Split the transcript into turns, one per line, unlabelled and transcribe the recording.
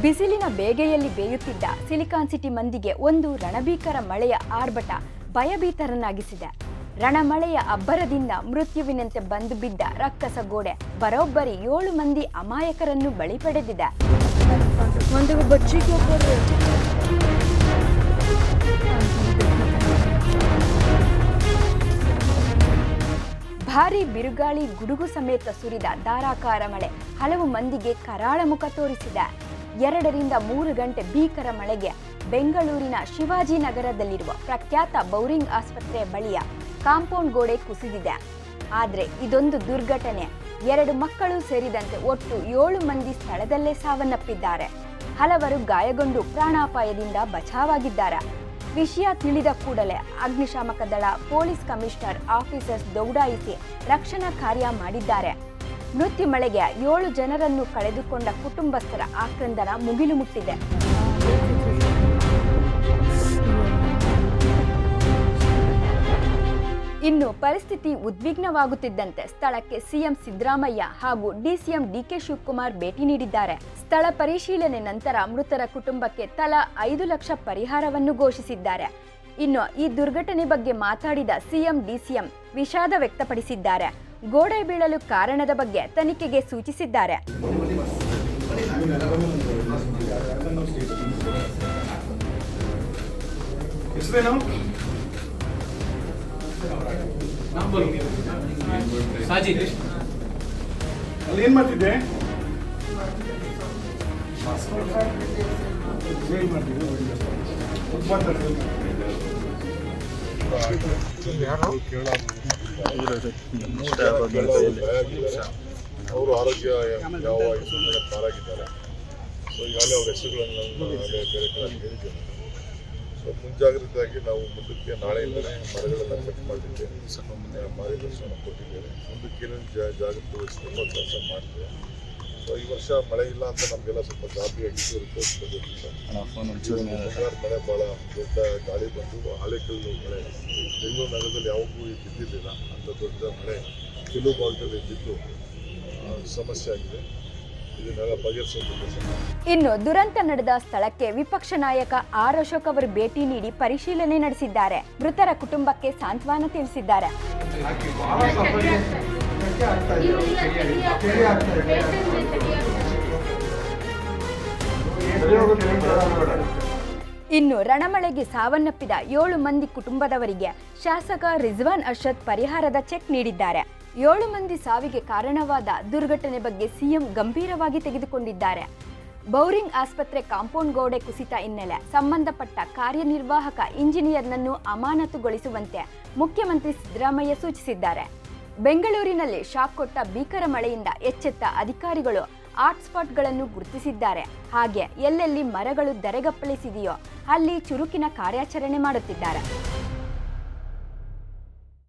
ಬಿಸಿಲಿನ ಬೇಗೆಯಲ್ಲಿ ಬೇಯುತ್ತಿದ್ದ silicon city ಮಂದಿಗೆ ಒಂದು ರಣಭೀಕರ ಮಳೆಯ ಆರ್ಭಟ ಭಯಭೀತರನ್ನಾಗಿಸಿದೆ. ರಣಮಳೆಯ ಅಬ್ಬರದಿಂದ ಮೃತ್ಯುವಿನಂತೆ ಬಂದು ಬಿದ್ದ ರಕ್ಕಸ ಗೋಡೆ ಬರೋಬ್ಬರಿ 7 ಮಂದಿ ಅಮಾಯಕರನ್ನು ಬಳಿ ಪಡೆದಿದೆ. ಭಾರೀ ಬಿರುಗಾಳಿ ಗುಡುಗು ಸಮೇತ ಸುರಿದ ಧಾರಾಕಾರ ಮಳೆ ಹಲವು ಮಂದಿಗೆ ಕರಾಳ ಮುಖ ತೋರಿಸಿದೆ. 2 ರಿಂದ 3 ಗಂಟೆ ಭೀಕರ ಮಳೆಗೆ ಬೆಂಗಳೂರಿನ ಶಿವಾಜಿನಗರದಲ್ಲಿರುವ ಪ್ರಖ್ಯಾತ ಬೌರಿಂಗ್ ಆಸ್ಪತ್ರೆ ಬಳಿಯ ಕಾಂಪೌಂಡ್ ಗೋಡೆ ಕುಸಿದಿದೆ. ಆದರೆ ಇದೊಂದು ದುರ್ಘಟನೆ. 2 ಮಕ್ಕಳು ಸೇರಿದಂತೆ ಒಟ್ಟು 7 ಮಂದಿ ಸ್ಥಳದಲ್ಲೇ ಸಾವನ್ನಪ್ಪಿದ್ದಾರೆ. ಹಲವರು ಗಾಯಗೊಂಡು ಪ್ರಾಣಾಪಾಯದಿಂದ ಬಚಾವಾಗಿದ್ದಾರೆ. ವಿಷಯ ತಿಳಿದ ಕೂಡಲೇ ಅಗ್ನಿಶಾಮಕ ದಳ, ಪೊಲೀಸ್ ಕಮಿಷನರ್ ಆಫೀಸರ್ಸ್ ದೌಡಾಯಿಸಿ ರಕ್ಷಣಾ ಕಾರ್ಯ ಮಾಡಿದ್ದಾರೆ. ಮೃತ್ಯು ಮಳೆಗೆ 7 ಜನರನ್ನು ಕಳೆದುಕೊಂಡ ಕುಟುಂಬಸ್ಥರ ಆಕ್ರಂದನ ಮುಗಿಲು ಮುಟ್ಟಿದೆ. ಇನ್ನು ಪರಿಸ್ಥಿತಿ ಉದ್ವಿಗ್ನವಾಗುತ್ತಿದ್ದಂತೆ ಸ್ಥಳಕ್ಕೆ ಸಿಎಂ ಸಿದ್ದರಾಮಯ್ಯ ಹಾಗೂ ಡಿಸಿಎಂ ಡಿಕೆ ಶಿವಕುಮಾರ್ ಭೇಟಿ ನೀಡಿದ್ದಾರೆ. ಸ್ಥಳ ಪರಿಶೀಲನೆ ನಂತರ ಮೃತರ ಕುಟುಂಬಕ್ಕೆ ತಲಾ 5 ಲಕ್ಷ ಪರಿಹಾರವನ್ನು ಘೋಷಿಸಿದ್ದಾರೆ. ಇನ್ನು ಈ ದುರ್ಘಟನೆ ಬಗ್ಗೆ ಮಾತಾಡಿದ ಸಿಎಂ ಡಿಸಿಎಂ ವಿಷಾದ ವ್ಯಕ್ತಪಡಿಸಿದ್ದಾರೆ. ಗೋಡೆ ಬೀಳಲು ಕಾರಣದ ಬಗ್ಗೆ ತನಿಖೆಗೆ ಸೂಚಿಸಿದ್ದಾರೆ.
ಅಲ್ಲಿ ಏನ್ ಮಾಡ್ತಿದ್ದೆ?
ಅವರು ಆರೋಗ್ಯ ಯಾವ ಪಾರಾಗಿದ್ದಾರೆ. ಸೊ ಈಗಾಗಲೇ ಅವ್ರ ಹೆಸರುಗಳನ್ನು ಬೇರೆ ಕಡೆ ಹೇಳಿದ್ದೇನೆ. ಸೊ ಮುಂಜಾಗ್ರತೆಯಾಗಿ ನಾವು ಮುಂದಕ್ಕೆ ನಾಳೆಯಿಂದಲೇ ಮರಗಳನ್ನು ಕಟ್ ಮಾಡಿದ್ದೇವೆ, ಮಾರ್ಗದರ್ಶನ ಕೊಟ್ಟಿದ್ದೇವೆ. ಮುಂದಕ್ಕೆ ಏನೇನು ಜಾಗ್ರತೆ ವಹಿಸಬೇಕು ಕೆಲಸ ಮಾಡ್ತೇವೆ. ಸೊ ಈ ವರ್ಷ ಮಳೆ ಇಲ್ಲ ಅಂತ ನಮಗೆಲ್ಲ ಸ್ವಲ್ಪ ಗಾಬರಿಯಾಗಿದ್ದು ರಿಪೋರ್ಟ್ ಬಂದಿತ್ತು. ಮಳೆ ಭಾಳ ದೊಡ್ಡ ಗಾಳಿ ಬಂದು ಆಳೆಕಲ್ಲು ಮಳೆ ಬೆಂಗಳೂರು ನಗರದಲ್ಲಿ ಯಾವಾಗೂ ಬಿದ್ದಿರಲಿಲ್ಲ. ಅಂತ ದೊಡ್ಡ ಮಳೆ ಕೆಲವು ಭಾಗದಲ್ಲಿ ಬಿದ್ದು ಸಮಸ್ಯೆ ಆಗಿದೆ.
ಇನ್ನು ದುರಂತ ನಡೆದ ಸ್ಥಳಕ್ಕೆ ವಿಪಕ್ಷ ನಾಯಕ ಆರ್ ಅಶೋಕ್ ಅವರು ಭೇಟಿ ನೀಡಿ ಪರಿಶೀಲನೆ ನಡೆಸಿದ್ದಾರೆ. ಮೃತರ ಕುಟುಂಬಕ್ಕೆ ಸಾಂತ್ವನ ತಿಳಿಸಿದ್ದಾರೆ. ಇನ್ನು ರಣಮಳೆಗೆ ಸಾವನ್ನಪ್ಪಿದ 7 ಮಂದಿ ಕುಟುಂಬದವರಿಗೆ ಶಾಸಕ ರಿಜ್ವಾನ್ ಅರ್ಷದ್ ಪರಿಹಾರದ ಚೆಕ್ ನೀಡಿದ್ದಾರೆ. 7 ಮಂದಿ ಸಾವಿಗೆ ಕಾರಣವಾದ ದುರ್ಘಟನೆ ಬಗ್ಗೆ ಸಿಎಂ ಗಂಭೀರವಾಗಿ ತೆಗೆದುಕೊಂಡಿದ್ದಾರೆ. ಬೌರಿಂಗ್ ಆಸ್ಪತ್ರೆ ಕಾಂಪೌಂಡ್ ಗೋಡೆ ಕುಸಿತ ಹಿನ್ನೆಲೆ ಸಂಬಂಧಪಟ್ಟ ಕಾರ್ಯನಿರ್ವಾಹಕ ಇಂಜಿನಿಯರ್ನನ್ನು ಅಮಾನತುಗೊಳಿಸುವಂತೆ ಮುಖ್ಯಮಂತ್ರಿ ಸಿದ್ದರಾಮಯ್ಯ ಸೂಚಿಸಿದ್ದಾರೆ. ಬೆಂಗಳೂರಿನಲ್ಲಿ ಶಾಕ್ ಕೊಟ್ಟ ಭೀಕರ ಮಳೆಯಿಂದ ಎಚ್ಚೆತ್ತ ಅಧಿಕಾರಿಗಳು ಹಾಟ್ಸ್ಪಾಟ್ಗಳನ್ನು ಗುರುತಿಸಿದ್ದಾರೆ. ಹಾಗೆ ಎಲ್ಲೆಲ್ಲಿ ಮರಗಳು ಧರೆಗಪ್ಪಳಿಸಿದೆಯೋ ಅಲ್ಲಿ ಚುರುಕಿನ ಕಾರ್ಯಾಚರಣೆ ಮಾಡುತ್ತಿದ್ದಾರೆ.